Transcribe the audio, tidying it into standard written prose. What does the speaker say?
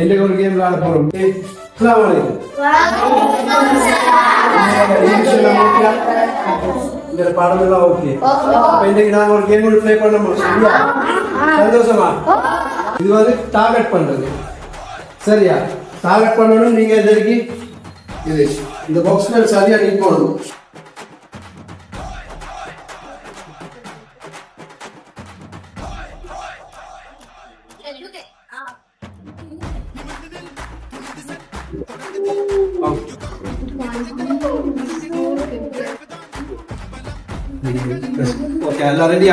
இன்னைக்கு ஒரு கேம் விளையாட போறோம். அஸ்ஸலாமு அலைக்கும். இந்த பாடம் எல்லாம் ஓகே. இன்னைக்கு நாங்க ஒரு கேம் ப்ளே பண்ண போறோம். சரியா? சந்தோஷமா? இது வந்து டார்கெட் பண்றது. சரியா? டார்கெட் பண்ணணும். நீங்க எதற்கு இது இந்த பாக்ஸ்ல சரியா நீங்க போடணும். Okay, all ready?